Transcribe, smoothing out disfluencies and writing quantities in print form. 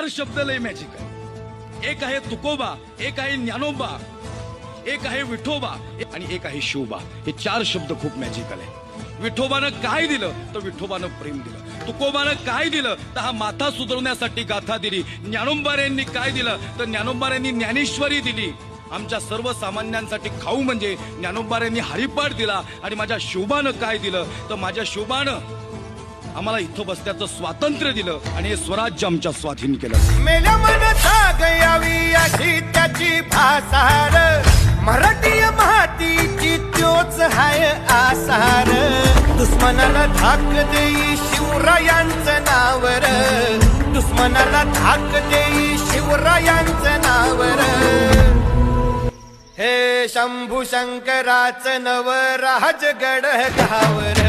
चार शब्द लय मॅजिक आहे. एक आहे तुकोबा, एक आहे ज्ञानोबा, एक आहे विठोबा आणि एक आहे शिवबा. हे चार शब्द खूप मॅजिकल आहे. विठोबानं काय दिलं तर विठोबानं प्रेम दिलं. तुकोबानं काय दिलं तर हा माथा सुधारण्यासाठी गाथा दिली. ज्ञानोबाऱ्यांनी काय दिलं तर ज्ञानोबाऱ्यांनी ज्ञानेश्वरी दिली. आमच्या सर्वसामान्यांसाठी खाऊ म्हणजे ज्ञानोबाऱ्यांनी हरिपाठ दिला. आणि माझ्या शिवबानं काय दिलं तर माझ्या शिवबानं आम्हाला इथं बसण्याचं स्वातंत्र्य दिलं आणि हे स्वराज्य आमच्या स्वाधीन केलं. मेल्या मनसा गयावी अशी त्याची भासार, मराठी मातीची त्योच हाय आसार. दुश्मनाला धाक देई शिवरायांचं नावर, दुश्मनाला धाक देई शिवरायांचं नावर. हे शंभू शंकराचं नव राजगड गावर.